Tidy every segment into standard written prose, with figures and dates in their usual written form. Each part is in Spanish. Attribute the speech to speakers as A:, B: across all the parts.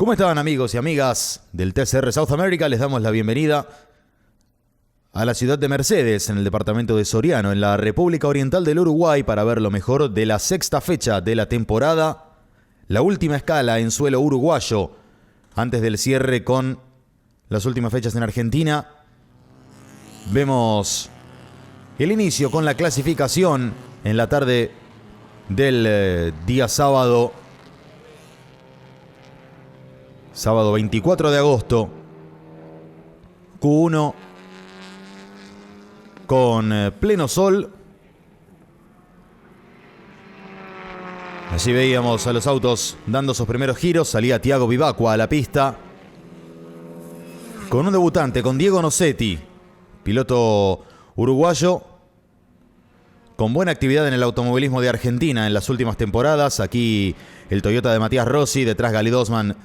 A: ¿Cómo estaban, amigos y amigas del TCR South America? Les damos la bienvenida a la ciudad de Mercedes, en el departamento de Soriano, en la República Oriental del Uruguay, para ver lo mejor de la sexta fecha de la temporada, la última escala en suelo uruguayo, antes del cierre con las últimas fechas en Argentina. Vemos el inicio con la clasificación en la tarde del día sábado 24 de agosto, Q1 con pleno sol. Allí veíamos a los autos dando sus primeros giros. Salía Thiago Vivacqua a la pista con un debutante, con Diego Nocetti, piloto uruguayo con buena actividad en el automovilismo de Argentina en las últimas temporadas. Aquí el Toyota de Matías Rossi, detrás Gali Dosman,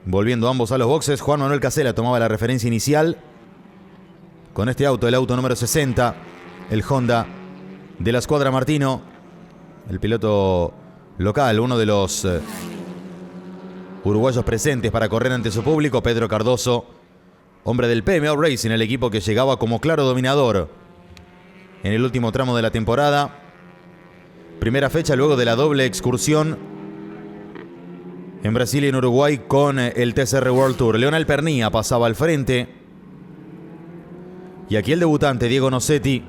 A: volviendo ambos a los boxes. Juan Manuel Casella tomaba la referencia inicial con este auto, el auto número 60, el Honda de la escuadra Martino. El piloto local, uno de los uruguayos presentes para correr ante su público, Pedro Cardoso, hombre del PMO Racing, el equipo que llegaba como claro dominador en el último tramo de la temporada. Primera fecha luego de la doble excursión en Brasil y en Uruguay con el TCR World Tour. Leonel Pernía pasaba al frente. Y aquí el debutante, Diego Nocetti,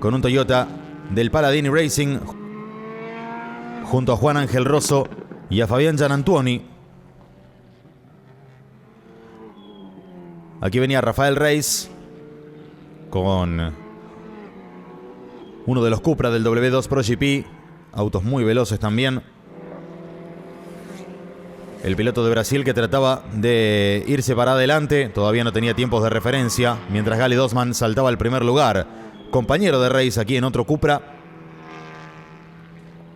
A: con un Toyota del Paladini Racing, junto a Juan Ángel Rosso y a Fabián Gianantuoni. Aquí venía Rafael Reis con uno de los Cupra del W2 Pro GP, autos muy veloces también. El piloto de Brasil que trataba de irse para adelante, todavía no tenía tiempos de referencia, mientras Gali Dosman saltaba al primer lugar. Compañero de Reis aquí en otro Cupra.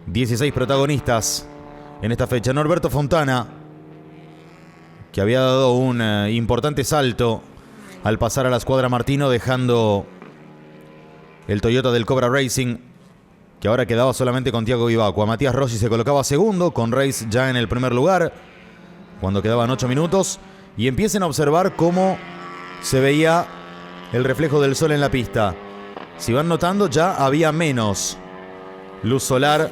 A: 16 protagonistas en esta fecha. Norberto Fontana, que había dado un importante salto al pasar a la escuadra Martino, dejando el Toyota del Cobra Racing, que ahora quedaba solamente con Thiago Vivacqua. Matías Rossi se colocaba segundo, con Reis ya en el primer lugar, cuando quedaban 8 minutos. Y empiecen a observar cómo se veía el reflejo del sol en la pista. Si van notando, ya había menos luz solar.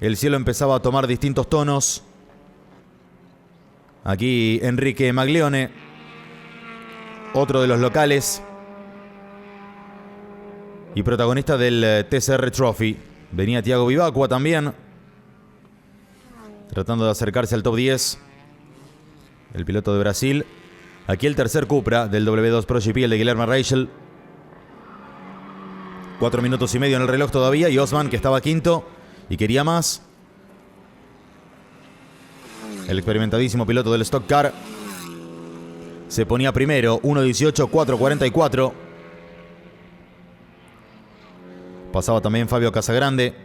A: El cielo empezaba a tomar distintos tonos. Aquí Enrique Maglione, otro de los locales y protagonista del TCR Trophy. Venía Thiago Vivacqua también, tratando de acercarse al top 10. El piloto de Brasil. Aquí el tercer Cupra del W2 Pro GP, el de Guilherme Reichel. 4 minutos y medio en el reloj todavía. Y Osman, que estaba quinto y quería más. El experimentadísimo piloto del Stock Car se ponía primero. 1.18, 4.44. Pasaba también Fabio Casagrande.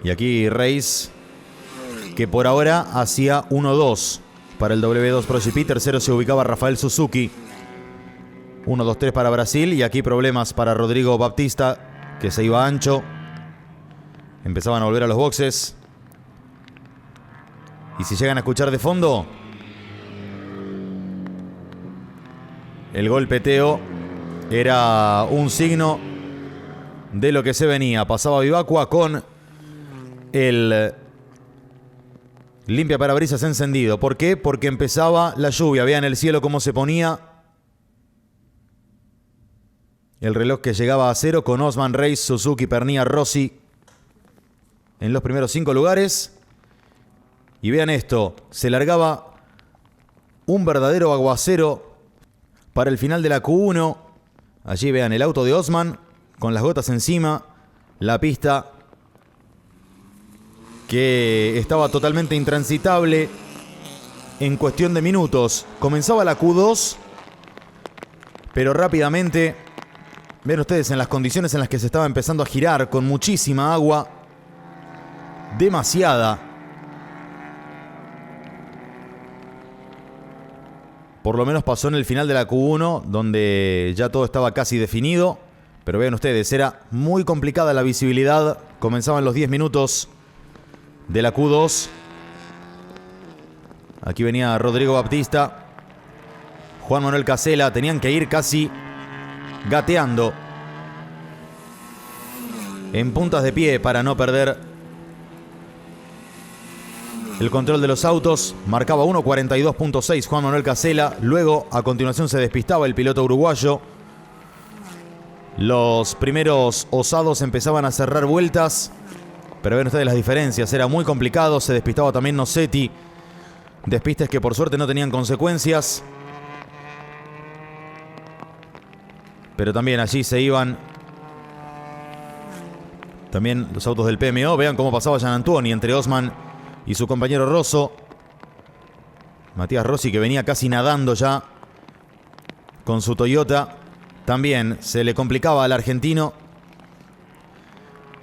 A: Y aquí Reis, que por ahora hacía 1-2 para el W2 Pro GP. Tercero se ubicaba Rafael Suzuki. 1-2-3 para Brasil. Y aquí problemas para Rodrigo Baptista, que se iba ancho. Empezaban a volver a los boxes. Y si llegan a escuchar de fondo, el golpeteo era un signo de lo que se venía. Pasaba Vivacqua con el limpia parabrisas encendido. ¿Por qué? Porque empezaba la lluvia. Vean el cielo cómo se ponía. El reloj que llegaba a cero con Osman, Reis, Suzuki, Pernía, Rossi en los primeros 5 lugares. Y vean esto, se largaba un verdadero aguacero para el final de la Q1. Allí vean el auto de Osman con las gotas encima. La pista que estaba totalmente intransitable en cuestión de minutos. Comenzaba la Q2, pero rápidamente, ven ustedes en las condiciones en las que se estaba empezando a girar, con muchísima agua, demasiada. Por lo menos pasó en el final de la Q1, donde ya todo estaba casi definido. Pero vean ustedes, era muy complicada la visibilidad. Comenzaban los 10 minutos de la Q2. Aquí venía Rodrigo Baptista, Juan Manuel Casela. Tenían que ir casi gateando, en puntas de pie, para no perder el control de los autos. Marcaba 1:42.6 Juan Manuel Casela. Luego, a continuación, se despistaba el piloto uruguayo. Los primeros osados empezaban a cerrar vueltas, pero ven ustedes las diferencias. Era muy complicado. Se despistaba también Nocetti. Despistes que por suerte no tenían consecuencias. Pero también allí se iban también los autos del PMO. Vean cómo pasaba Gianantuoni entre Osman y su compañero Rosso. Matías Rossi, que venía casi nadando ya con su Toyota. También se le complicaba al argentino.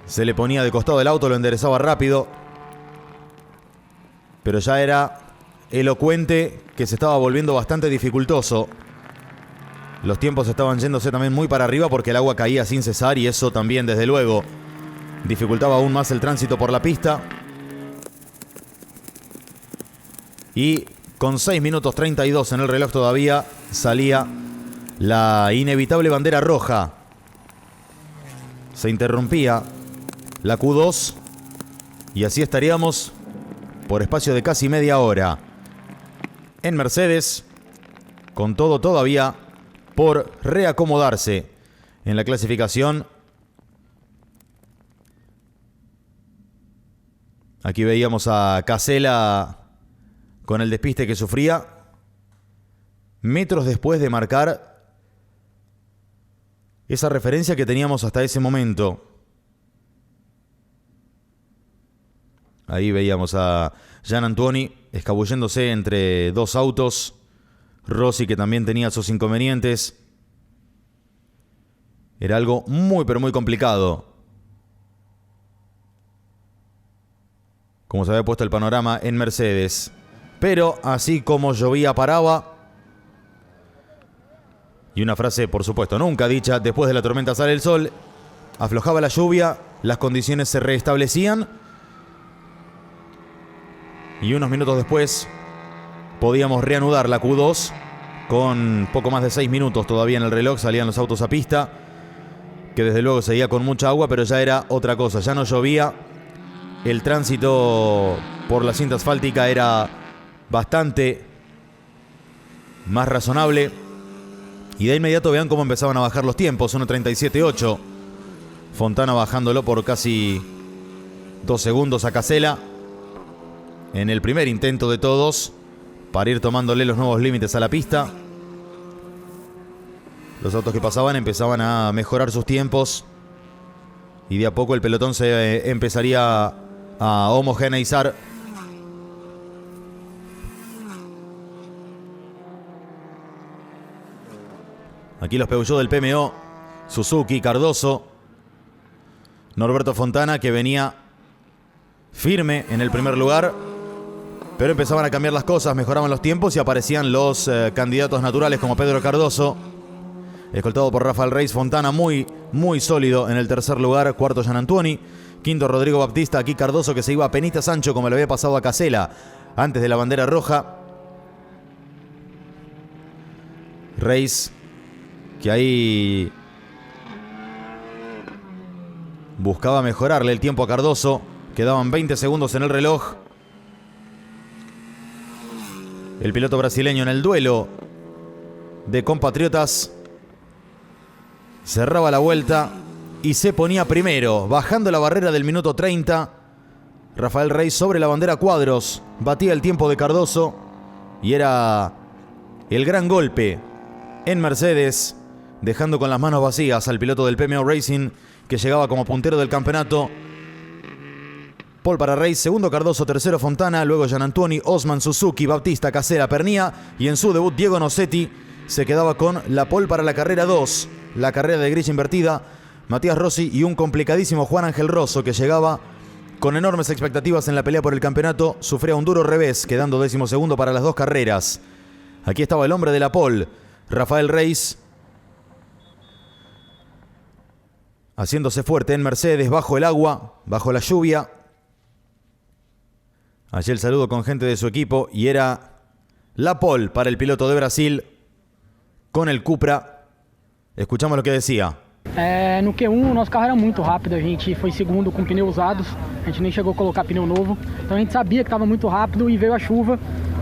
A: Se le ponía de costado el auto, lo enderezaba rápido. Pero ya era elocuente que se estaba volviendo bastante dificultoso. Los tiempos estaban yéndose también muy para arriba porque el agua caía sin cesar, y eso también, desde luego, dificultaba aún más el tránsito por la pista. Y con 6 minutos 32 en el reloj todavía, salía la inevitable bandera roja. Se interrumpía la Q2 y así estaríamos por espacio de casi media hora en Mercedes, con todo todavía por reacomodarse en la clasificación. Aquí veíamos a Casela con el despiste que sufría metros después de marcar esa referencia que teníamos hasta ese momento. Ahí veíamos a Gianantuoni escabulléndose entre dos autos. Rossi, que también tenía sus inconvenientes. Era algo muy, pero muy complicado. Como se había puesto el panorama en Mercedes. Pero así como llovía paraba. Y una frase, por supuesto, nunca dicha: después de la tormenta sale el sol. Aflojaba la lluvia, las condiciones se restablecían. Y unos minutos después podíamos reanudar la Q2 con poco más de 6 minutos todavía en el reloj. Salían los autos a pista, que desde luego seguía con mucha agua, pero ya era otra cosa. Ya no llovía. El tránsito por la cinta asfáltica era bastante más razonable. Y de inmediato vean cómo empezaban a bajar los tiempos. 1:37.8. Fontana bajándolo por casi 2 segundos a Casela en el primer intento de todos para ir tomándole los nuevos límites a la pista. Los autos que pasaban empezaban a mejorar sus tiempos y de a poco el pelotón se empezaría a homogeneizar. Aquí los Peugeot del PMO, Suzuki, Cardoso, Norberto Fontana, que venía firme en el primer lugar. Pero empezaban a cambiar las cosas, mejoraban los tiempos y aparecían los candidatos naturales como Pedro Cardoso, escoltado por Rafael Reis. Fontana muy, muy sólido en el tercer lugar. Cuarto, Gianantuoni. Quinto, Rodrigo Baptista. Aquí Cardoso, que se iba a penitas ancho, como le había pasado a Casela antes de la bandera roja. Reis, que ahí buscaba mejorarle el tiempo a Cardoso. Quedaban 20 segundos en el reloj. El piloto brasileño en el duelo de compatriotas cerraba la vuelta y se ponía primero, bajando la barrera del minuto 30. Rafael Reis sobre la bandera cuadros, batía el tiempo de Cardoso y era el gran golpe en Mercedes, dejando con las manos vacías al piloto del PMO Racing, que llegaba como puntero del campeonato. Pole para Reis, segundo Cardoso, tercero Fontana, luego Gianantuoni, Osman, Suzuki, Baptista, Casela, Pernía, y en su debut Diego Nocetti se quedaba con la pole para la carrera 2, la carrera de grilla invertida. Matías Rossi y un complicadísimo Juan Ángel Rosso, que llegaba con enormes expectativas en la pelea por el campeonato, sufría un duro revés, quedando 12º para las dos carreras. Aquí estaba el hombre de la pole, Rafael Reis, haciéndose fuerte en Mercedes, bajo el agua, bajo la lluvia. Allí el saludo con gente de su equipo y era la pole para el piloto de Brasil con el Cupra. Escuchamos lo que decía.
B: No Q1 o nosso carro era muito rápido, a gente foi segundo com pneus usados, a gente nem chegou a colocar pneu novo, então a gente sabia que estava muito rápido e veio a chuva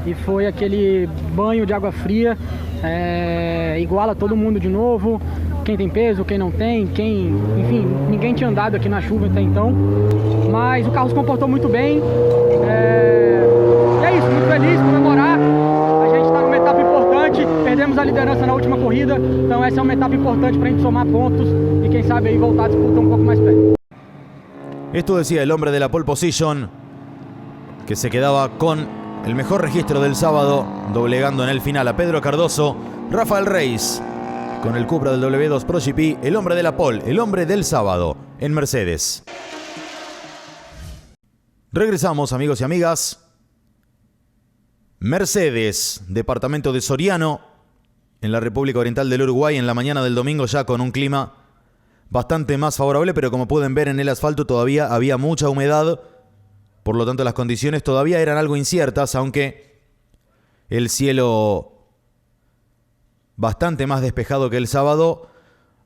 B: e foi aquele banho de água fria, iguala todo mundo de novo, quem tem peso, quem não tem, enfim, ninguém tinha andado aqui na chuva até então, mas o carro se comportou muito bem, e é isso, muito feliz, comemorar. A gente está numa etapa importante, perdemos a liderança na última corrida, então essa é uma etapa importante para a gente somar pontos e quem sabe aí voltar a disputar un poco más perto.
A: Esto decía el hombre de la pole position, que se quedaba con el mejor registro del sábado, doblegando en el final a Pedro Cardoso. Rafael Reis con el Cupra del W2 Pro GP, el hombre de la pole, el hombre del sábado en Mercedes. Regresamos, amigos y amigas. Mercedes, departamento de Soriano, en la República Oriental del Uruguay, en la mañana del domingo ya con un clima bastante más favorable, pero como pueden ver en el asfalto todavía había mucha humedad, por lo tanto las condiciones todavía eran algo inciertas, aunque el cielo bastante más despejado que el sábado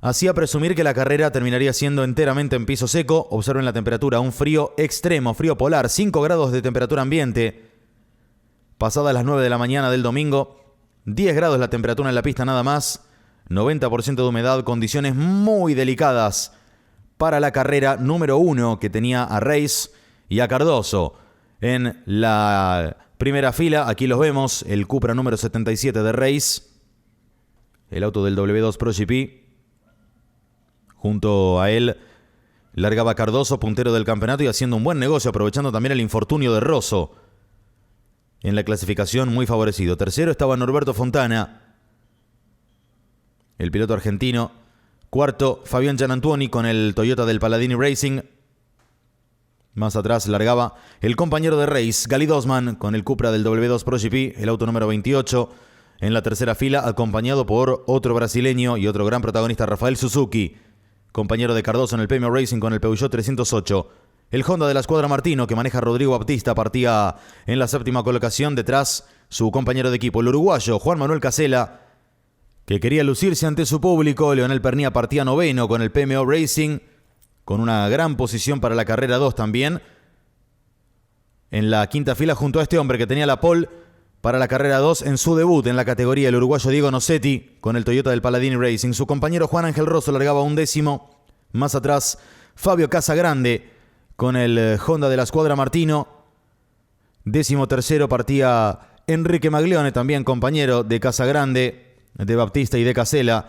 A: hacía presumir que la carrera terminaría siendo enteramente en piso seco. Observen la temperatura, un frío extremo, frío polar, 5 grados de temperatura ambiente. Pasadas las 9 de la mañana del domingo, 10 grados la temperatura en la pista nada más, 90% de humedad, condiciones muy delicadas para la carrera número 1 que tenía a Reis y a Cardoso. En la primera fila, aquí los vemos, el Cupra número 77 de Reis, el auto del W2 Pro GP. Junto a él largaba Cardoso, puntero del campeonato y haciendo un buen negocio, aprovechando también el infortunio de Rosso. En la clasificación muy favorecido. Tercero estaba Norberto Fontana, el piloto argentino. Cuarto, Fabián Gianantuoni con el Toyota del Palladini Racing. Más atrás largaba el compañero de Reis, Gali Dosman, con el Cupra del W2 Pro GP, el auto número 28. En la tercera fila, acompañado por otro brasileño y otro gran protagonista, Rafael Suzuki, compañero de Cardoso en el PMO Racing con el Peugeot 308. El Honda de la escuadra Martino, que maneja Rodrigo Baptista, partía en la séptima colocación. Detrás, su compañero de equipo, el uruguayo Juan Manuel Casela, que quería lucirse ante su público. Leonel Pernía partía noveno con el PMO Racing, con una gran posición para la carrera 2 también. En la quinta fila, junto a este hombre que tenía la pole para la carrera 2 en su debut en la categoría, el uruguayo Diego Nocetti con el Toyota del Palladini Racing. Su compañero Juan Ángel Rosso largaba 11º. Más atrás, Fabio Casagrande con el Honda de la escuadra Martino. 13º partía Enrique Maglione, también compañero de Casagrande, de Baptista y de Casela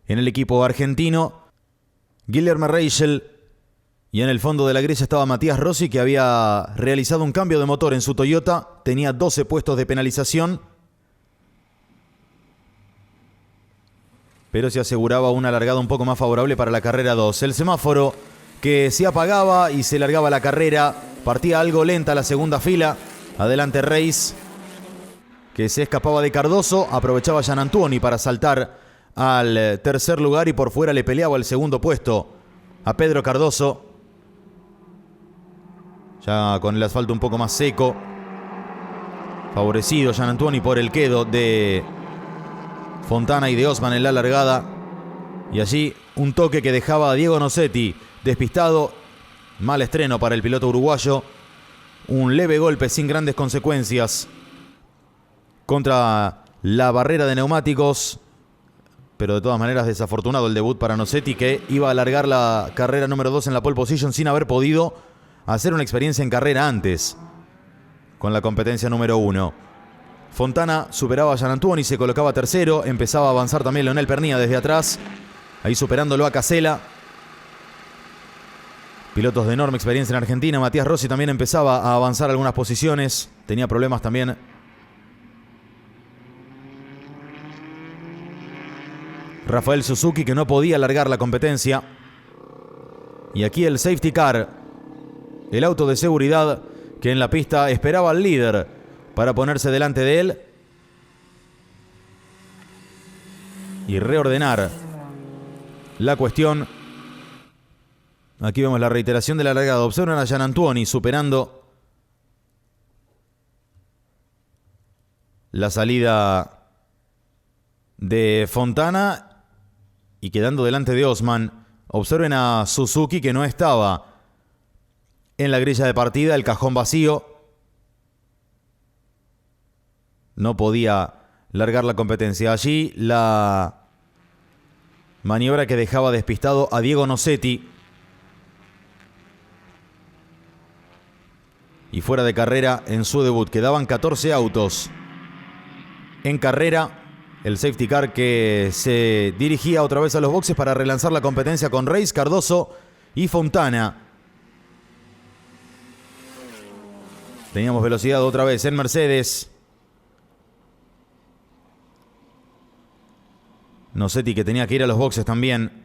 A: en el equipo argentino. Guillermo Reichel. Y en el fondo de la grilla estaba Matías Rossi, que había realizado un cambio de motor en su Toyota. Tenía 12 puestos de penalización, pero se aseguraba una largada un poco más favorable para la carrera 2. El semáforo que se apagaba y se largaba la carrera. Partía algo lenta la segunda fila. Adelante Reis, que se escapaba de Cardoso. Aprovechaba Gianantuoni para saltar al tercer lugar y por fuera le peleaba el segundo puesto a Pedro Cardoso. Ya con el asfalto un poco más seco. Favorecido Gianantuoni por el quedo de Fontana y de Osman en la largada. Y allí un toque que dejaba a Diego Nocetti despistado. Mal estreno para el piloto uruguayo. Un leve golpe sin grandes consecuencias contra la barrera de neumáticos. Pero de todas maneras desafortunado el debut para Nocetti, que iba a alargar la carrera número 2 en la pole position sin haber podido hacer una experiencia en carrera antes con la competencia número 1. Fontana superaba a Gianantuoni, se colocaba tercero. Empezaba a avanzar también Leonel Pernía desde atrás, ahí superándolo a Casela. Pilotos de enorme experiencia en Argentina. Matías Rossi también empezaba a avanzar algunas posiciones. Tenía problemas también Rafael Suzuki, que no podía alargar la competencia. Y aquí el safety car, el auto de seguridad que en la pista esperaba al líder para ponerse delante de él. y reordenar la cuestión. Aquí vemos la reiteración de la largada. Observan a Gianantuoni superando la salida de Fontana y quedando delante de Osman. Observen a Suzuki, que no estaba en la grilla de partida, el cajón vacío. No podía largar la competencia. Allí la maniobra que dejaba despistado a Diego Nocetti. Y fuera de carrera en su debut. Quedaban 14 autos en carrera. El safety car que se dirigía otra vez a los boxes para relanzar la competencia con Reis, Cardoso y Fontana. Teníamos velocidad otra vez en Mercedes. Nocetti, que tenía que ir a los boxes también.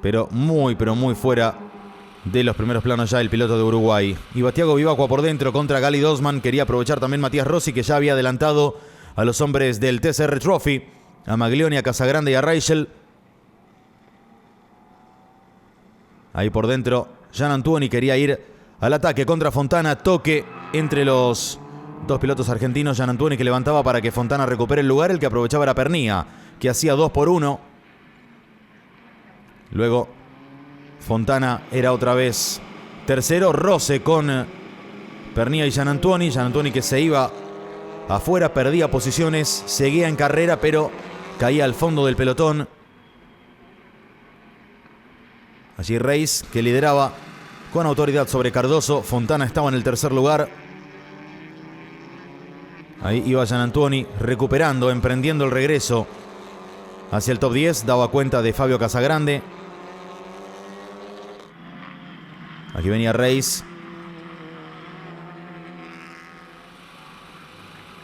A: Pero muy fuera de los primeros planos ya el piloto de Uruguay. Iba Thiago Vivacqua por dentro contra Gali Dosman. Quería aprovechar también Matías Rossi, que ya había adelantado a los hombres del TCR Trophy, a Maglioni, a Casagrande y a Reichel. Ahí por dentro, Gianantuoni quería ir al ataque contra Fontana. Toque entre los dos pilotos argentinos. Gianantuoni, que levantaba para que Fontana recupere el lugar. El que aprovechaba era Pernía, que hacía 2 por 1. Luego Fontana era otra vez tercero. Roce con Pernía y Gianantuoni. Gianantuoni, que se iba afuera, perdía posiciones, seguía en carrera, pero caía al fondo del pelotón. Allí Reis, que lideraba con autoridad sobre Cardoso. Fontana estaba en el tercer lugar. Ahí iba Gianantuoni recuperando, emprendiendo el regreso hacia el top 10. Daba cuenta de Fabio Casagrande. Aquí venía Reis.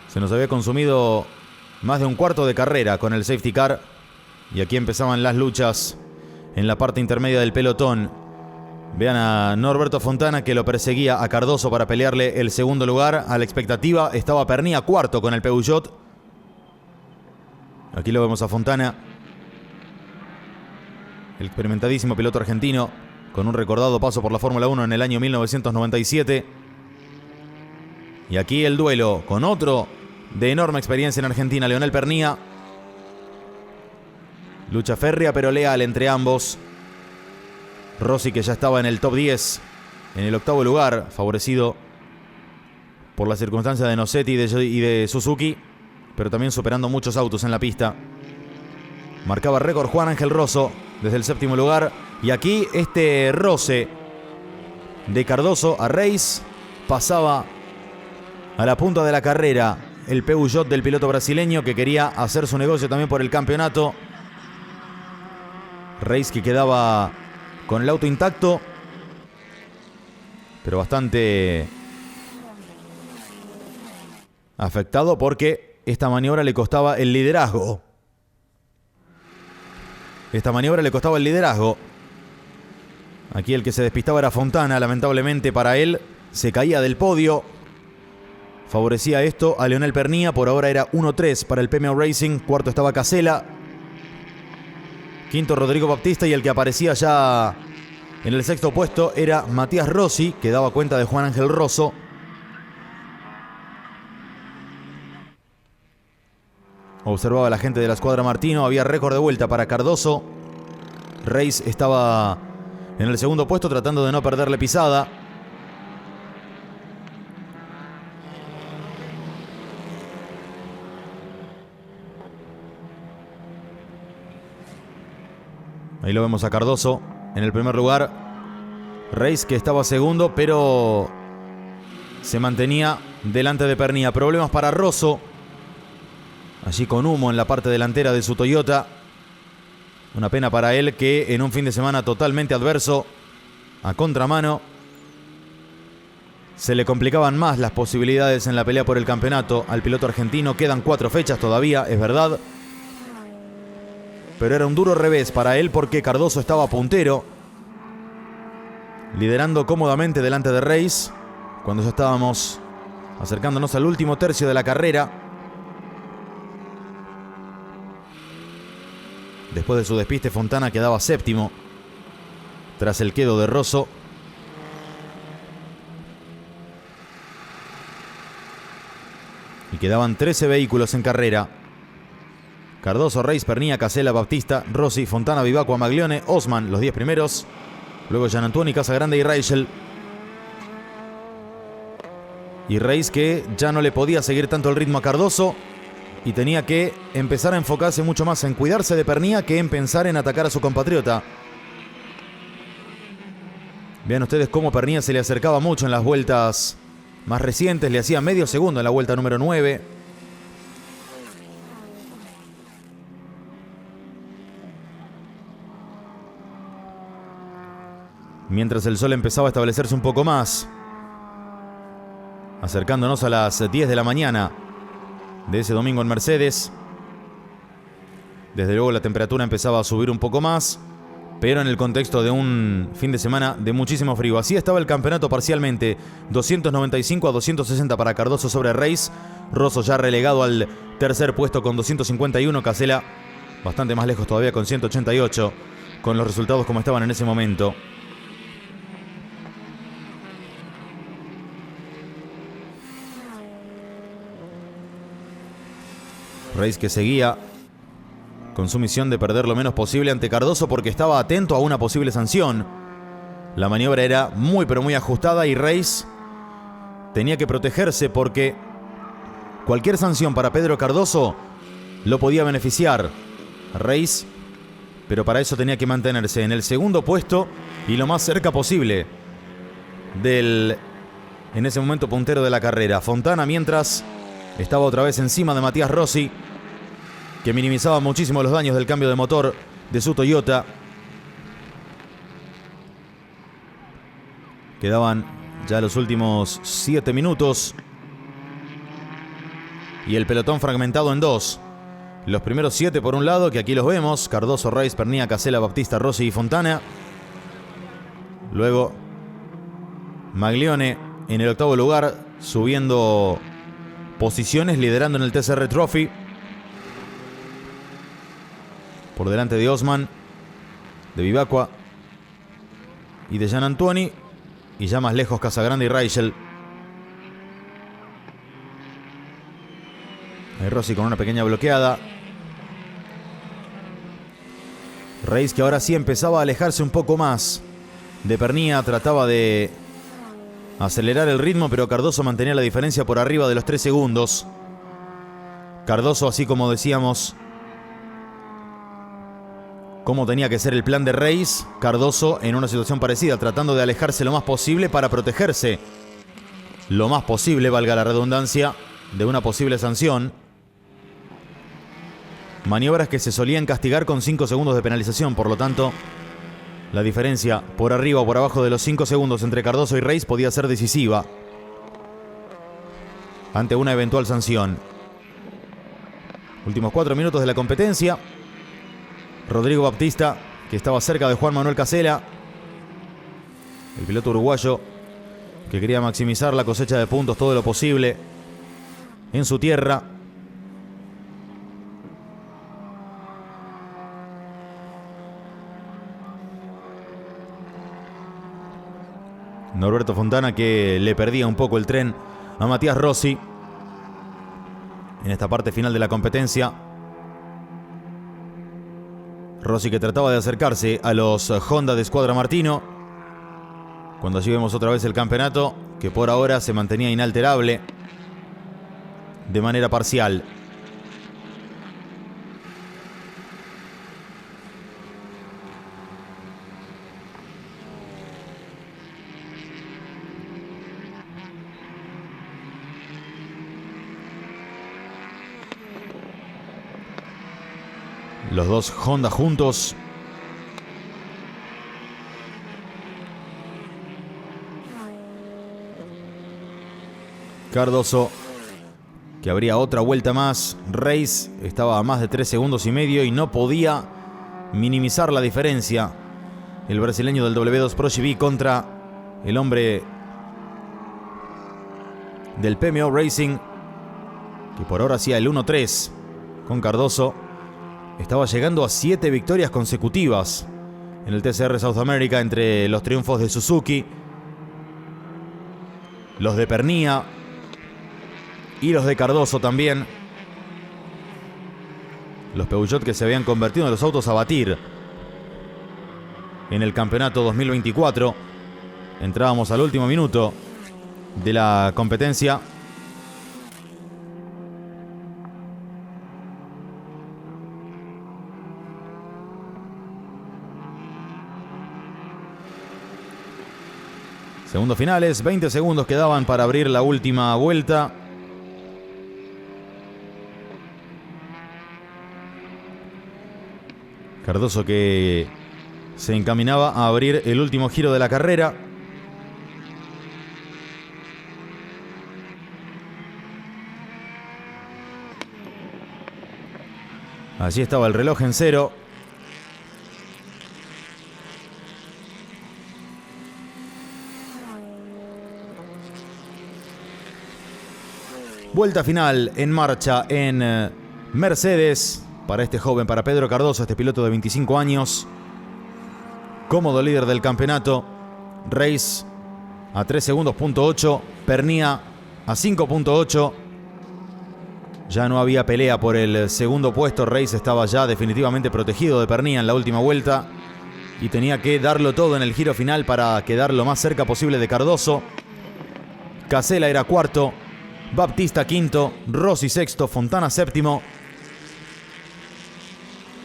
A: Se nos había consumido más de un cuarto de carrera con el safety car. Y aquí empezaban las luchas en la parte intermedia del pelotón. Vean a Norberto Fontana, que lo perseguía a Cardoso para pelearle el segundo lugar. A la expectativa estaba Pernía, cuarto con el Peugeot. Aquí lo vemos a Fontana, el experimentadísimo piloto argentino, con un recordado paso por la Fórmula 1 en el año 1997. Y aquí el duelo con otro de enorme experiencia en Argentina, Leonel Pernía. Lucha férrea pero leal entre ambos. Rossi, que ya estaba en el top 10, en el octavo lugar, favorecido por la circunstancia de Nocetti y de Suzuki, pero también superando muchos autos en la pista. Marcaba récord Juan Ángel Rosso desde el séptimo lugar. Y aquí este roce de Cardoso a Reis pasaba a la punta de la carrera el Peugeot del piloto brasileño, que quería hacer su negocio también por el campeonato. Reis, que quedaba con el auto intacto, pero bastante afectado porque esta maniobra le costaba el liderazgo. Aquí el que se despistaba era Fontana. Lamentablemente para él, se caía del podio. Favorecía esto a Leonel Pernía. Por ahora era 1-3 para el PMO Racing. Cuarto estaba Casella. Quinto Rodrigo Baptista. Y el que aparecía ya en el sexto puesto era Matías Rossi, que daba cuenta de Juan Ángel Rosso. Observaba la gente de la escuadra Martino. Había récord de vuelta para Cardoso. Reis estaba en el segundo puesto, tratando de no perderle pisada. Ahí lo vemos a Cardoso en el primer lugar. Reis, que estaba segundo, pero se mantenía delante de Pernía. Problemas para Rosso, allí con humo en la parte delantera de su Toyota. Una pena para él, que en un fin de semana totalmente adverso, a contramano, se le complicaban más las posibilidades en la pelea por el campeonato al piloto argentino. Quedan 4 fechas todavía, es verdad, pero era un duro revés para él, porque Cardoso estaba puntero, liderando cómodamente delante de Reis, cuando ya estábamos acercándonos al último tercio de la carrera. Después de su despiste, Fontana quedaba séptimo tras el quedo de Rosso. Y quedaban 13 vehículos en carrera. Cardoso, Reis, Pernía, Casella, Baptista, Rossi, Fontana, Vivacqua, Maglione, Osman, los 10 primeros. Luego Gianantuoni, Casagrande y Reichel. Y Reis, que ya no le podía seguir tanto el ritmo a Cardoso y tenía que empezar a enfocarse mucho más en cuidarse de Pernía que en pensar en atacar a su compatriota. Vean ustedes cómo Pernía se le acercaba mucho en las vueltas más recientes. Le hacía medio segundo en la vuelta número 9. Mientras el sol empezaba a establecerse un poco más, acercándonos a las 10 de la mañana de ese domingo en Mercedes. Desde luego la temperatura empezaba a subir un poco más, pero en el contexto de un fin de semana de muchísimo frío. Así estaba el campeonato parcialmente: 295 a 260 para Cardoso sobre Reis. Rosso ya relegado al tercer puesto con 251. Casella bastante más lejos todavía con 188, con los resultados como estaban en ese momento. Reis, que seguía con su misión de perder lo menos posible ante Cardoso porque estaba atento a una posible sanción. La maniobra era muy pero muy ajustada y Reis tenía que protegerse porque cualquier sanción para Pedro Cardoso lo podía beneficiar. Reis, pero para eso tenía que mantenerse en el segundo puesto y lo más cerca posible del, en ese momento, puntero de la carrera. Fontana, mientras, estaba otra vez encima de Matías Rossi, que minimizaba muchísimo los daños del cambio de motor de su Toyota. Quedaban ya los últimos 7 minutos y el pelotón fragmentado en dos. Los primeros 7 por un lado, que aquí los vemos: Cardoso, Reis, Pernía, Casella, Baptista, Rossi y Fontana. Luego Maglione en el octavo lugar, subiendo posiciones, liderando en el TCR Trophy, por delante de Osman, de Vivacqua y de Gianantuoni, y ya más lejos Casagrande y Reichel. Rossi con una pequeña bloqueada. Reis, que ahora sí empezaba a alejarse un poco más de Pernía, trataba de acelerar el ritmo, pero Cardoso mantenía la diferencia por arriba de los 3 segundos. Cardoso, así como decíamos cómo tenía que ser el plan de Reis, Cardoso en una situación parecida, tratando de alejarse lo más posible para protegerse lo más posible, valga la redundancia, de una posible sanción. Maniobras que se solían castigar con 5 segundos de penalización, por lo tanto, la diferencia por arriba o por abajo de los 5 segundos entre Cardoso y Reis podía ser decisiva ante una eventual sanción. Últimos 4 minutos de la competencia. Rodrigo Baptista, que estaba cerca de Juan Manuel Casella, el piloto uruguayo que quería maximizar la cosecha de puntos todo lo posible en su tierra. Norberto Fontana, que le perdía un poco el tren a Matías Rossi en esta parte final de la competencia. Rossi, que trataba de acercarse a los Honda de Squadra Martino, cuando allí vemos otra vez el campeonato, que por ahora se mantenía inalterable de manera parcial. Los dos Honda juntos. Cardoso, que habría otra vuelta más. Reis estaba a más de 3 segundos y medio y no podía minimizar la diferencia. El brasileño del W2 Pro GP contra el hombre del PMO Racing, que por ahora hacía el 1-3 con Cardoso estaba llegando a 7 victorias consecutivas en el TCR South America, entre los triunfos de Suzuki, los de Pernía y los de Cardoso también. Los Peugeot que se habían convertido en los autos a batir en el campeonato 2024. Entrábamos al último minuto de la competencia. Segundos finales, 20 segundos quedaban para abrir la última vuelta. Cardoso que se encaminaba a abrir el último giro de la carrera. Allí estaba el reloj en cero. Vuelta final en marcha en Mercedes para este joven, para Pedro Cardoso, este piloto de 25 años. Cómodo líder del campeonato. Reis a 3 segundos, .8. Pernía a 5.8. Ya no había pelea por el segundo puesto. Reis estaba ya definitivamente protegido de Pernía en la última vuelta y tenía que darlo todo en el giro final para quedar lo más cerca posible de Cardoso. Casella era cuarto, Baptista quinto, Rossi sexto, Fontana séptimo.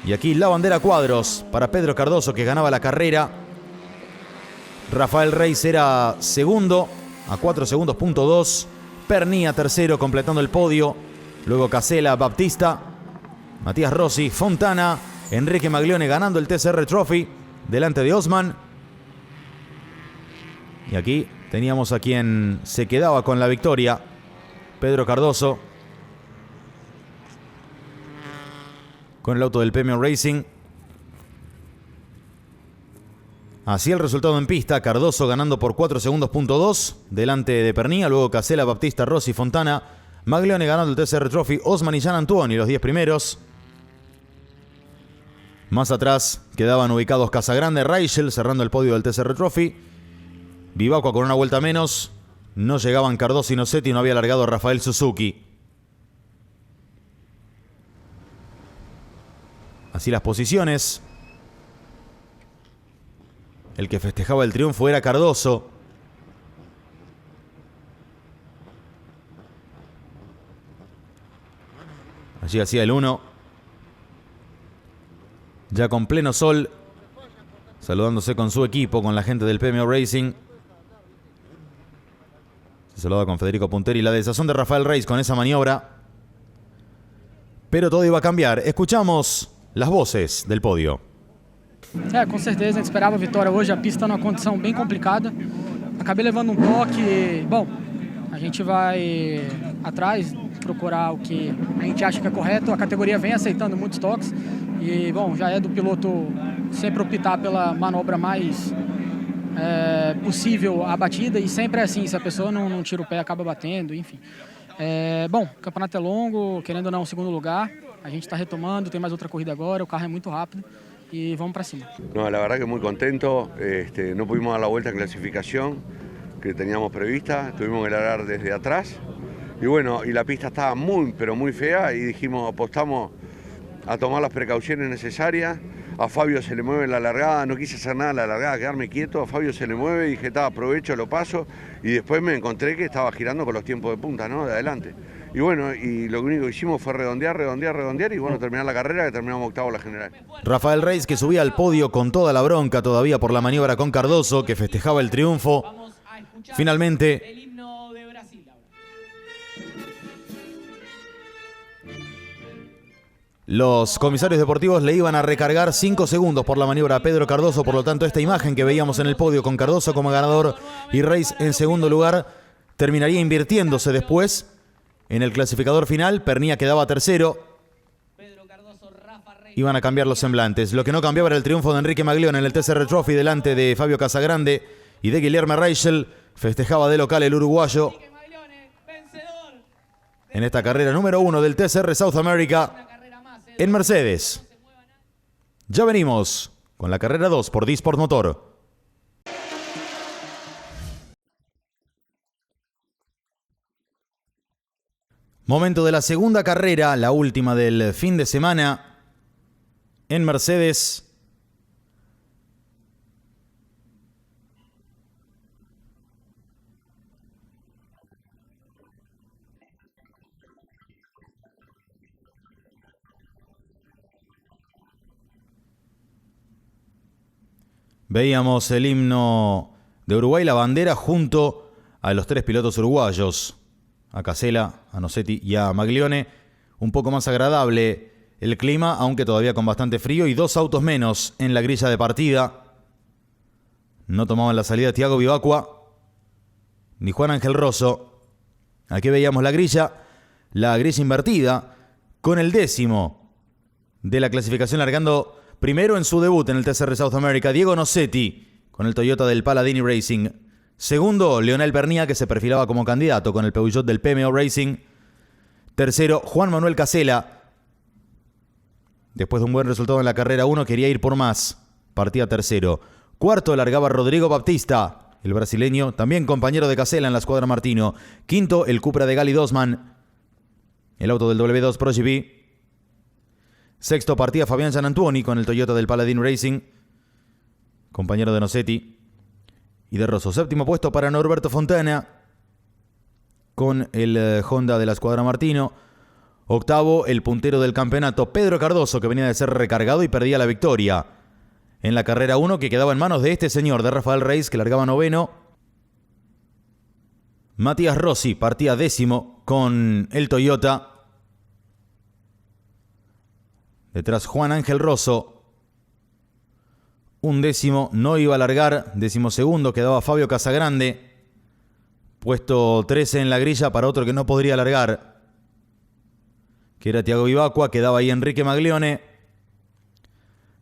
A: Y aquí la bandera cuadros para Pedro Cardoso, que ganaba la carrera. Rafael Reis era segundo a 4 segundos, .2. Pernía tercero, completando el podio. Luego Casella, Baptista, Matías Rossi, Fontana, Enrique Maglione ganando el TCR Trophy delante de Osman. Y aquí teníamos a quien se quedaba con la victoria, Pedro Cardoso, con el auto del Premium Racing. Así el resultado en pista: Cardoso ganando por 4 segundos, .2 delante de Pernía. Luego Casella, Baptista, Rossi, Fontana, Maglione ganando el TCR Trophy, Osman y Jean Antoine los 10 primeros. Más atrás quedaban ubicados Casagrande, Reichel cerrando el podio del TCR Trophy. Vivacqua con una vuelta menos. No llegaban Cardoso y Nocetti, no había largado Rafael Suzuki. Así las posiciones. El que festejaba el triunfo era Cardoso. Allí hacía el 1. Ya con pleno sol, saludándose con su equipo, con la gente del PMO Racing. Se saluda con Federico Punteri. La desazón de Rafael Reis con esa maniobra. Pero todo iba a cambiar. Escuchamos las voces del podio.
B: Com certeza, a gente esperava a vitória hoje. A pista está numa condição bem complicada. Acabei levando um toque. Bom, a gente vai atrás, procurar o que a gente acha que é correto. A categoria vem aceitando muitos toques. E, bom, já é do piloto sempre optar pela manobra mais possível a batida. E sempre é assim, se a pessoa não tira o pé, acaba batendo, enfim. Bom, o campeonato é longo, querendo ou não, segundo lugar. A gente está retomando, tem mais outra corrida agora, o carro é muito rápido. Y vamos para cima.
C: No, la verdad que muy contento. No pudimos dar la vuelta en clasificación que teníamos prevista, tuvimos que largar desde atrás. Y bueno, y la pista estaba muy, pero muy fea y dijimos, apostamos a tomar las precauciones necesarias. A Fabio se le mueve la largada, no quise hacer nada en la largada, quedarme quieto. A Fabio se le mueve, dije, aprovecho, lo paso. Y después me encontré que estaba girando con los tiempos de punta, ¿no? De adelante. Y bueno, y lo único que hicimos fue redondear y bueno, terminar la carrera, que terminamos octavo la general.
A: Rafael Reis, que subía al podio con toda la bronca todavía por la maniobra con Cardoso, que festejaba el triunfo. Finalmente, los comisarios deportivos le iban a recargar 5 segundos por la maniobra a Pedro Cardoso. Por lo tanto, esta imagen que veíamos en el podio con Cardoso como ganador y Reis en segundo lugar terminaría invirtiéndose después. En el clasificador final, Pernía quedaba tercero. Iban a cambiar los semblantes. Lo que no cambiaba era el triunfo de Enrique Maglione en el TCR Trophy delante de Fabio Casagrande y de Guilherme Reichel. Festejaba de local el uruguayo en esta carrera número 1 del TCR South America en Mercedes. Ya venimos con la carrera 2 por Disport Motor. Momento de la segunda carrera, la última del fin de semana en Mercedes. Veíamos el himno de Uruguay, la bandera, junto a los 3 pilotos uruguayos, a Casella, a Nosetti y a Maglione. Un poco más agradable el clima, aunque todavía con bastante frío, y 2 autos menos en la grilla de partida. No tomaban la salida Thiago Vivacqua ni Juan Ángel Rosso. Aquí veíamos la grilla invertida, con el 10º de la clasificación largando primero en su debut en el TCR South America, Diego Nosetti, con el Toyota del Paladini Racing. Segundo, Leonel Pernía, que se perfilaba como candidato con el Peugeot del PMO Racing. Tercero, Juan Manuel Casella. Después de un buen resultado en la carrera 1, quería ir por más. Partía tercero. Cuarto, largaba Rodrigo Baptista, el brasileño, también compañero de Casella en la escuadra Martino. Quinto, el Cupra de Gali Dosman, el auto del W2 Pro GP. Sexto, partía Fabián Gianantuoni con el Toyota del Paladin Racing, compañero de Nosetti y de Rosso. Séptimo puesto para Norberto Fontana con el Honda de la escuadra Martino. Octavo, el puntero del campeonato, Pedro Cardoso, que venía de ser recargado y perdía la victoria en la carrera 1, que quedaba en manos de este señor, de Rafael Reis, que largaba noveno. Matías Rossi partía 10º con el Toyota. Detrás Juan Ángel Rosso, 11º, no iba a largar. 12º quedaba Fabio Casagrande, puesto 13 en la grilla para otro que no podría largar, que era Thiago Vivacqua. Quedaba ahí Enrique Maglione.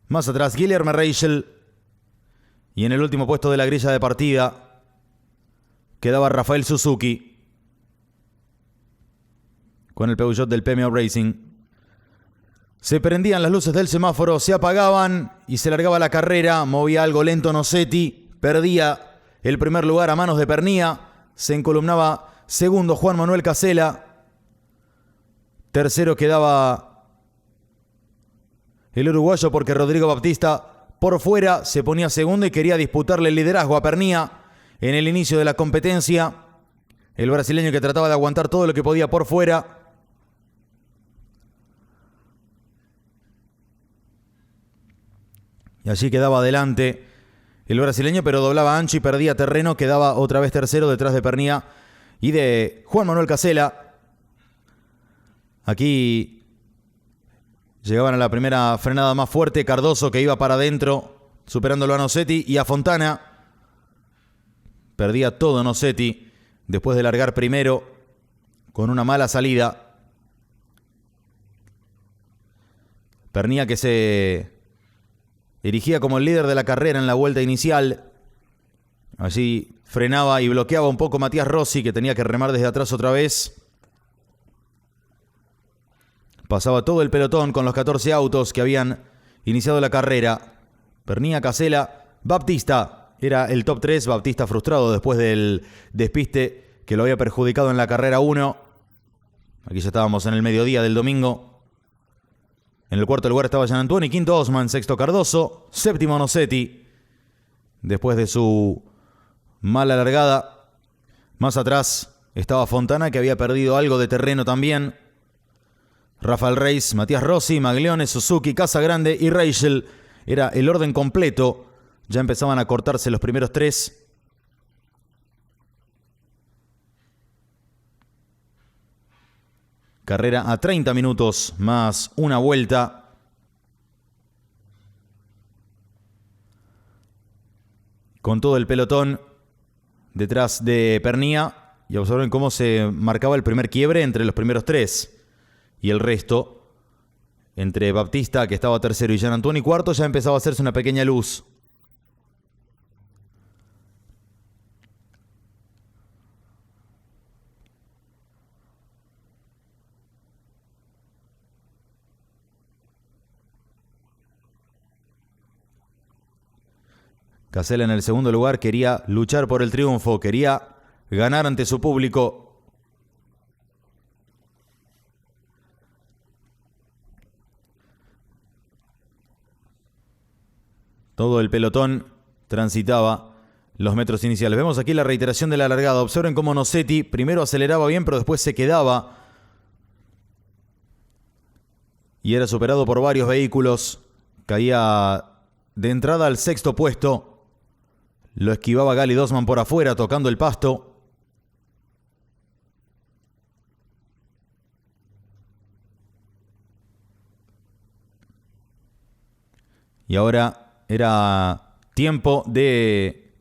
A: Más atrás Guilherme Reichel. Y en el último puesto de la grilla de partida quedaba Rafael Suzuki con el Peugeot del PMO Racing. Se prendían las luces del semáforo, se apagaban y se largaba la carrera. Movía algo lento Nosetti, perdía el primer lugar a manos de Pernía. Se encolumnaba segundo Juan Manuel Casella. Tercero quedaba el uruguayo, porque Rodrigo Baptista por fuera se ponía segundo y quería disputarle el liderazgo a Pernía en el inicio de la competencia. El brasileño, que trataba de aguantar todo lo que podía por fuera. Y allí quedaba adelante el brasileño, pero doblaba ancho y perdía terreno. Quedaba otra vez tercero detrás de Pernía y de Juan Manuel Casella. Aquí llegaban a la primera frenada más fuerte. Cardoso, que iba para adentro, superándolo a Nosetti y a Fontana. Perdía todo Nosetti después de largar primero con una mala salida. Pernía, que se erigía como el líder de la carrera en la vuelta inicial. Allí frenaba y bloqueaba un poco Matías Rossi, que tenía que remar desde atrás otra vez. Pasaba todo el pelotón con los 14 autos que habían iniciado la carrera. Pernía, Casella, Baptista. Era el top 3. Baptista frustrado después del despiste que lo había perjudicado en la carrera 1. Aquí ya estábamos en el mediodía del domingo. En el cuarto lugar estaba Gianantuoni, quinto Osman, sexto Cardoso, séptimo Nosetti, después de su mala largada. Más atrás estaba Fontana, que había perdido algo de terreno también. Rafael Reis, Matías Rossi, Maglione, Suzuki, Casagrande y Reichel. Era el orden completo. Ya empezaban a cortarse los primeros 3. Carrera a 30 minutos más una vuelta. Con todo el pelotón detrás de Pernía. Y observen cómo se marcaba el primer quiebre entre los primeros 3. Y el resto, entre Baptista, que estaba tercero, y Gianantuoni cuarto, ya empezaba a hacerse una pequeña luz. Casella en el segundo lugar quería luchar por el triunfo, quería ganar ante su público. Todo el pelotón transitaba los metros iniciales. Vemos aquí la reiteración de la largada. Observen cómo Nosetti primero aceleraba bien, pero después se quedaba y era superado por varios vehículos. Caía de entrada al sexto puesto. Lo esquivaba Gali Dosman por afuera, tocando el pasto. Y ahora era tiempo de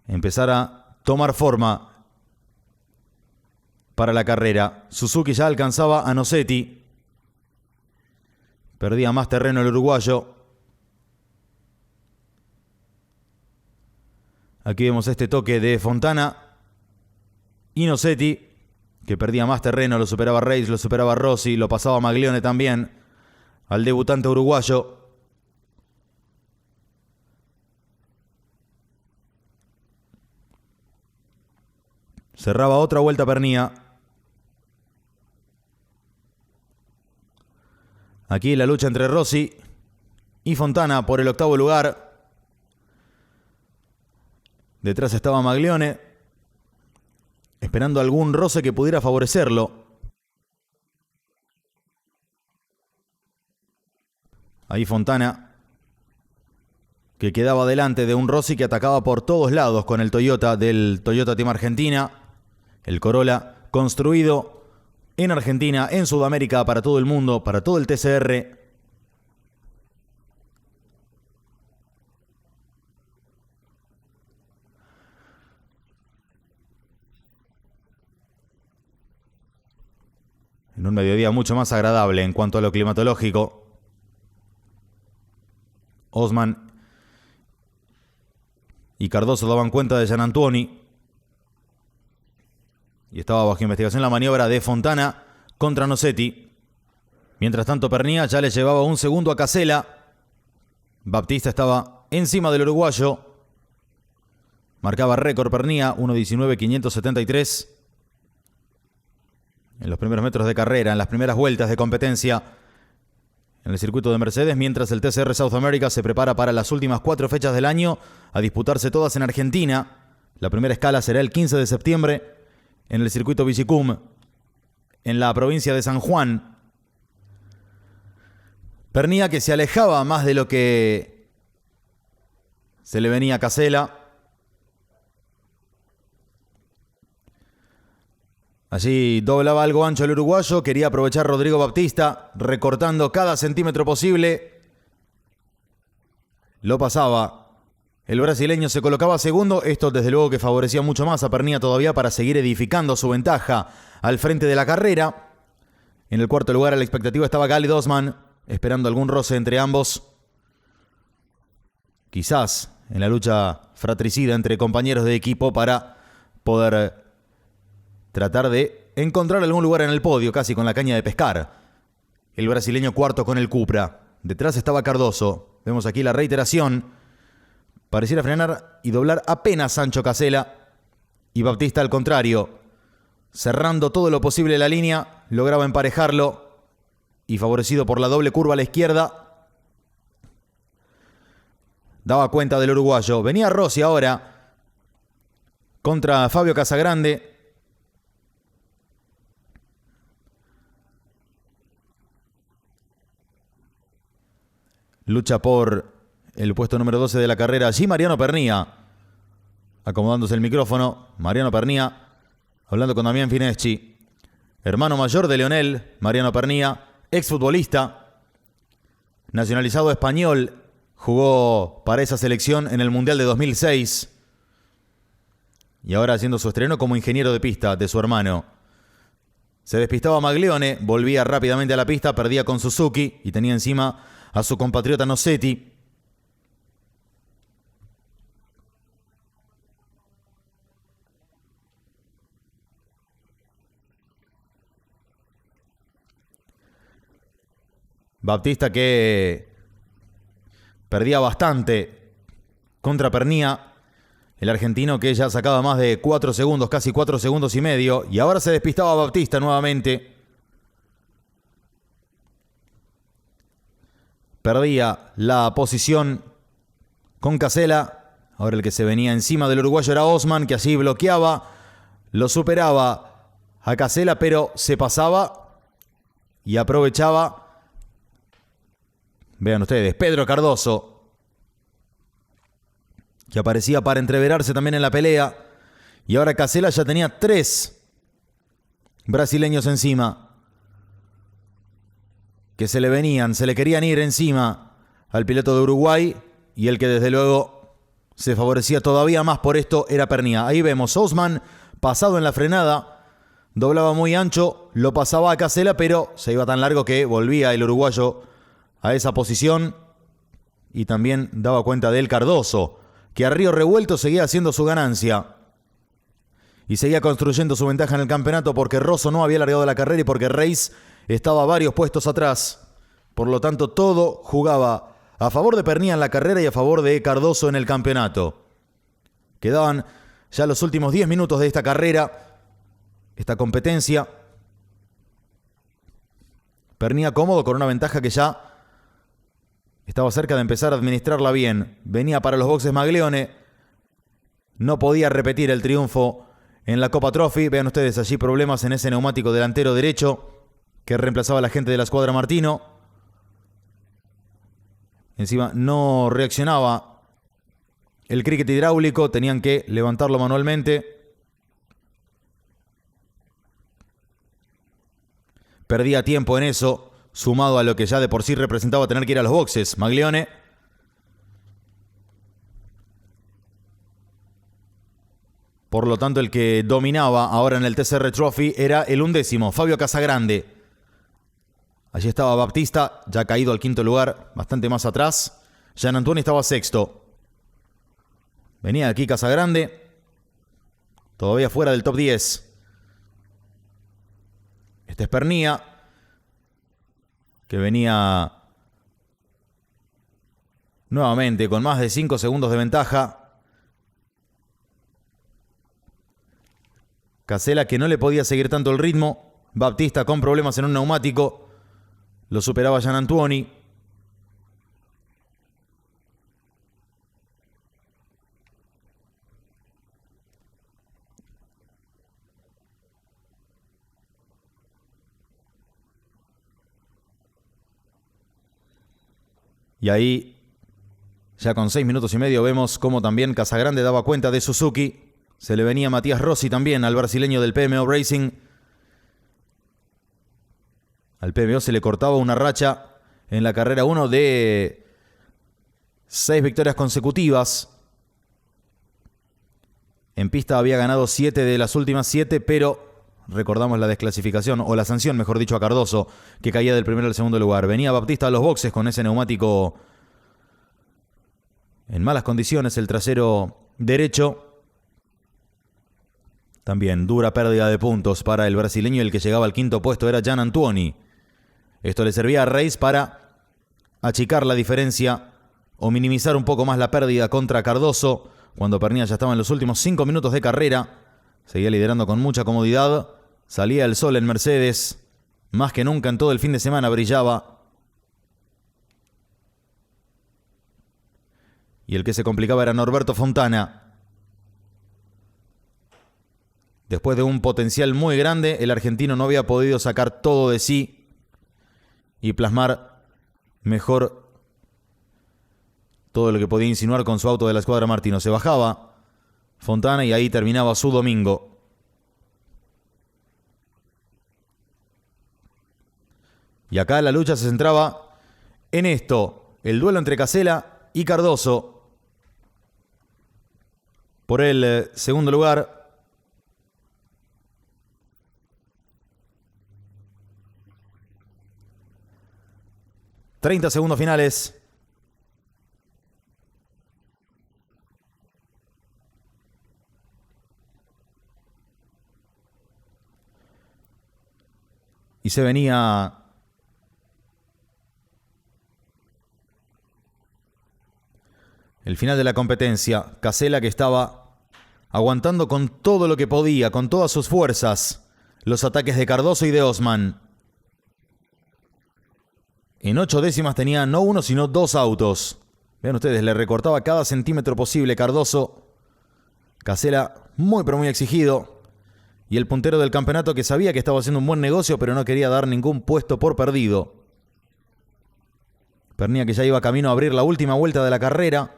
A: empezar a tomar forma para la carrera. Suzuki ya alcanzaba a Nosetti. Perdía más terreno el uruguayo. Aquí vemos este toque de Fontana y Nosetti, que perdía más terreno. Lo superaba Reis, lo superaba Rossi, lo pasaba Maglione también al debutante uruguayo. Cerraba otra vuelta Pernía. Aquí la lucha entre Rossi y Fontana por el octavo lugar. Detrás estaba Maglione, esperando algún roce que pudiera favorecerlo. Ahí Fontana, que quedaba delante de un Rossi que atacaba por todos lados con el Toyota del Toyota Team Argentina. El Corolla construido en Argentina, en Sudamérica, para todo el mundo, para todo el TCR. En un mediodía mucho más agradable en cuanto a lo climatológico. Osman y Cardoso daban cuenta de Gianantuoni. Y estaba bajo investigación la maniobra de Fontana contra Nosetti. Mientras tanto, Pernía ya le llevaba un segundo a Casella. Baptista estaba encima del uruguayo. Marcaba récord Pernía, 1:19.573. En los primeros metros de carrera, en las primeras vueltas de competencia en el circuito de Mercedes, mientras el TCR South America se prepara para las últimas 4 fechas del año, a disputarse todas en Argentina. La primera escala será el 15 de septiembre en el circuito Vigicum, en la provincia de San Juan. Pernía, que se alejaba más de lo que se le venía a Casella. Allí doblaba algo ancho el uruguayo, quería aprovechar Rodrigo Baptista, recortando cada centímetro posible. Lo pasaba. El brasileño se colocaba segundo, esto desde luego que favorecía mucho más a Pernía todavía para seguir edificando su ventaja al frente de la carrera. En el cuarto lugar a la expectativa estaba Gali Dosman, esperando algún roce entre ambos. Quizás en la lucha fratricida entre compañeros de equipo para poder tratar de encontrar algún lugar en el podio, casi con la caña de pescar. El brasileño cuarto con el Cupra. Detrás estaba Cardoso. Vemos aquí la reiteración. Pareciera frenar y doblar apenas Sancho Casella. Y Baptista, al contrario, cerrando todo lo posible la línea, lograba emparejarlo. Y favorecido por la doble curva a la izquierda, daba cuenta del uruguayo. Venía Rossi ahora contra Fabio Casagrande. Lucha por el puesto número 12 de la carrera. Allí Mariano Pernía, acomodándose el micrófono. Mariano Pernía, hablando con Damián Fineschi. Hermano mayor de Leonel, Mariano Pernía, exfutbolista, nacionalizado español. Jugó para esa selección en el Mundial de 2006. Y ahora haciendo su estreno como ingeniero de pista de su hermano. Se despistaba Maglione, volvía rápidamente a la pista, perdía con Suzuki y tenía encima a su compatriota Nosetti. Baptista, que Perdía bastante contra Pernía, el argentino que ya sacaba más de 4 segundos, casi 4 segundos y medio. Y ahora se despistaba Baptista nuevamente. Perdía la posición con Casela. Ahora el que se venía encima del uruguayo era Osman, que allí bloqueaba. Lo superaba a Casela, pero se pasaba y aprovechaba. Vean ustedes, Pedro Cardoso, que aparecía para entreverarse también en la pelea. Y ahora Casela ya tenía 3 brasileños encima, que se le venían, se le querían ir encima al piloto de Uruguay. Y el que desde luego se favorecía todavía más por esto era Pernía. Ahí vemos Osman pasado en la frenada, doblaba muy ancho, lo pasaba a Casela, pero se iba tan largo que volvía el uruguayo a esa posición. Y también daba cuenta de él Cardoso, que a río revuelto seguía haciendo su ganancia y seguía construyendo su ventaja en el campeonato, porque Rosso no había largado la carrera y porque Reis estaba varios puestos atrás. Por lo tanto, todo jugaba a favor de Pernía en la carrera y a favor de Cardoso en el campeonato. Quedaban ya los últimos 10 minutos de esta carrera, esta competencia. Pernía cómodo con una ventaja que ya estaba cerca de empezar a administrarla bien. Venía para los boxes Maglione. No podía repetir el triunfo en la Copa Trophy. Vean ustedes allí problemas en ese neumático delantero derecho que reemplazaba a la gente de la escuadra Martino. Encima no reaccionaba el cricket hidráulico, tenían que levantarlo manualmente. Perdía tiempo en eso, sumado a lo que ya de por sí representaba tener que ir a los boxes Maglione. Por lo tanto, el que dominaba ahora en el TCR Trophy era el 11º, Fabio Casagrande. Allí estaba Baptista, ya caído al 5º lugar, bastante más atrás. Gianantuoni estaba 6º. Venía aquí Casagrande, todavía fuera del top 10. Este es Pernía, que venía nuevamente con más de 5 segundos de ventaja. Casela, que no le podía seguir tanto el ritmo. Baptista con problemas en un neumático. Lo superaba Gianantuoni. Y ahí, ya con 6 minutos y medio, vemos cómo también Casagrande daba cuenta de Suzuki. Se le venía Matías Rossi también al brasileño del PMO Racing. Al PMO se le cortaba una racha en la carrera 1 de 6 victorias consecutivas. En pista había ganado 7 de las últimas 7, pero recordamos la desclasificación, o la sanción, mejor dicho, a Cardoso, que caía del primero al segundo lugar. Venía Baptista a los boxes con ese neumático en malas condiciones, el trasero derecho. También dura pérdida de puntos para el brasileño. El que llegaba al 5º puesto era Gianantuoni. Esto le servía a Reis para achicar la diferencia o minimizar un poco más la pérdida contra Cardoso. Cuando Pernía ya estaba en los últimos 5 minutos de carrera, seguía liderando con mucha comodidad. Salía el sol en Mercedes. Más que nunca en todo el fin de semana brillaba. Y el que se complicaba era Norberto Fontana. Después de un potencial muy grande, el argentino no había podido sacar todo de sí y plasmar mejor todo lo que podía insinuar con su auto de la escuadra Martino. Se bajaba Fontana y ahí terminaba su domingo. Y acá la lucha se centraba en esto, el duelo entre Casela y Cardoso por el segundo lugar. ...30 segundos finales. Y se venía El final de la competencia. Casella, que estaba aguantando con todo lo que podía, con todas sus fuerzas, los ataques de Cardoso y de Osman. En 8 décimas tenía no uno, sino 2 autos. Vean ustedes, le recortaba cada centímetro posible Cardoso. Casella muy pero muy exigido. Y el puntero del campeonato, que sabía que estaba haciendo un buen negocio, pero no quería dar ningún puesto por perdido. Pernía, que ya iba camino a abrir la última vuelta de la carrera.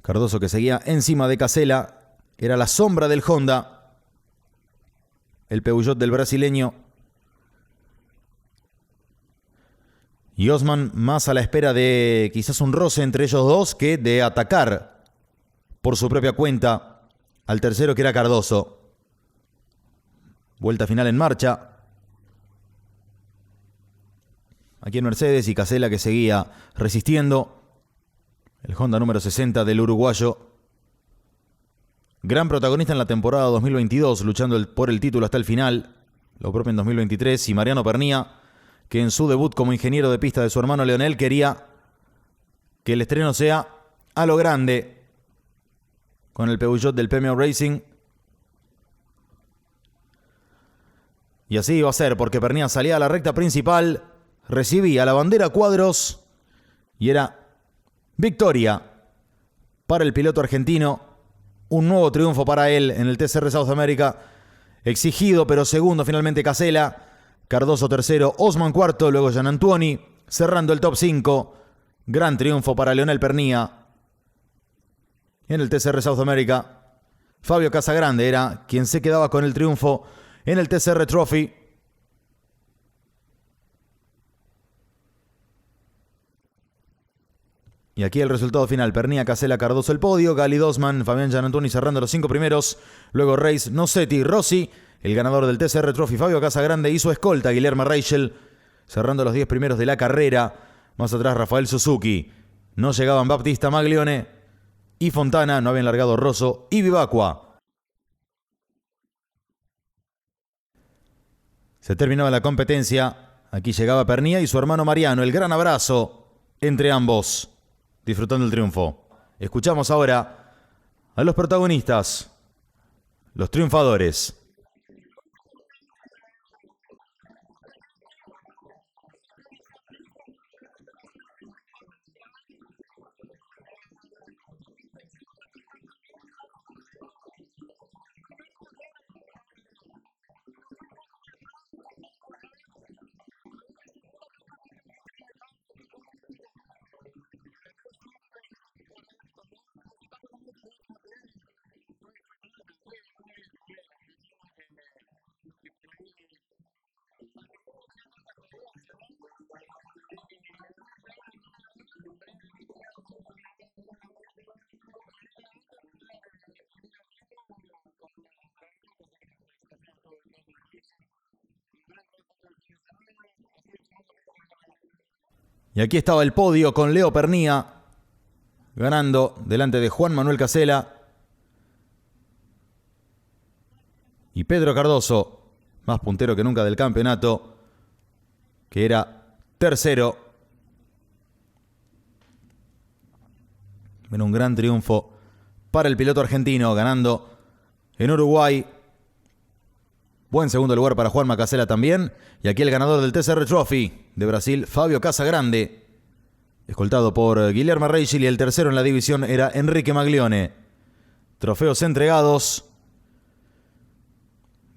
A: Cardoso, que seguía encima de Casella, era la sombra del Honda. El Peugeot del brasileño. Y Osman más a la espera de quizás un roce entre ellos dos que de atacar por su propia cuenta al tercero, que era Cardoso. Vuelta final en marcha. Aquí en Mercedes, y Casella, que seguía resistiendo. El Honda número 60 del uruguayo. Gran protagonista en la temporada 2022, luchando por el título hasta el final. Lo propio en 2023. Y Mariano Pernía, que en su debut como ingeniero de pista de su hermano Leonel quería que el estreno sea a lo grande con el Peugeot del Premio Racing. Y así iba a ser, porque Pernía salía a la recta principal, recibía la bandera cuadros y era victoria para el piloto argentino. Un nuevo triunfo para él en el TCR South America. Exigido, pero segundo finalmente Casella. Cardoso tercero, Osman cuarto, luego Gianantuoni, cerrando el top 5. Gran triunfo para Leonel Pernía en el TCR South America. Fabio Casagrande era quien se quedaba con el triunfo en el TCR Trophy. Y aquí el resultado final. Pernía, Casella, Cardoso el podio. Gali, Osman, Fabián Gianantuoni cerrando los 5 primeros. Luego Reis, Nocetti, Rossi. El ganador del TCR Trophy, Fabio Casagrande, y su escolta, Guillermo Reichel, cerrando los 10 primeros de la carrera. Más atrás, Rafael Suzuki. No llegaban Baptista Maglione y Fontana. No habían largado Rosso y Vivacqua. Se terminaba la competencia. Aquí llegaba Pernía y su hermano Mariano. El gran abrazo entre ambos, disfrutando el triunfo. Escuchamos ahora a los protagonistas, los triunfadores. Y aquí estaba el podio con Leo Pernía ganando delante de Juan Manuel Casella y Pedro Cardoso, más puntero que nunca del campeonato, que era tercero. Era un gran triunfo para el piloto argentino, ganando en Uruguay. Buen segundo lugar para Juanma Casella también. Y aquí el ganador del TCR Trophy de Brasil, Fabio Casagrande, escoltado por Guillermo Reichel, y el tercero en la división era Enrique Maglione. Trofeos entregados.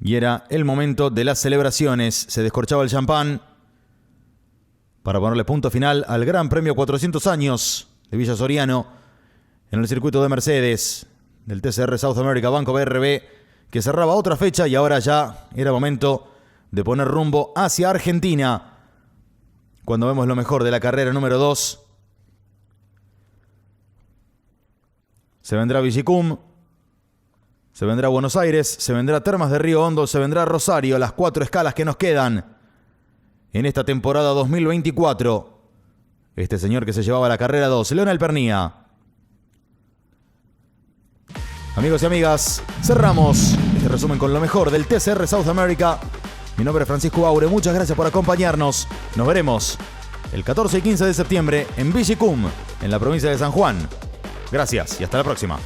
A: Y era el momento de las celebraciones. Se descorchaba el champán para ponerle punto final al Gran Premio 400 años de Villa Soriano en el circuito de Mercedes del TCR South America Banco BRB, que cerraba otra fecha, y ahora ya era momento de poner rumbo hacia Argentina, cuando vemos lo mejor de la carrera número 2. Se vendrá Villicum, se vendrá Buenos Aires, se vendrá Termas de Río Hondo, se vendrá Rosario, las 4 escalas que nos quedan en esta temporada 2024. Este señor que se llevaba la carrera 2, Leonel Pernía. Amigos y amigas, cerramos este resumen con lo mejor del TCR South America Mi nombre es Francisco Aure, muchas gracias por acompañarnos. Nos veremos el 14 y 15 de septiembre en Villicum, en la provincia de San Juan. Gracias y hasta la próxima.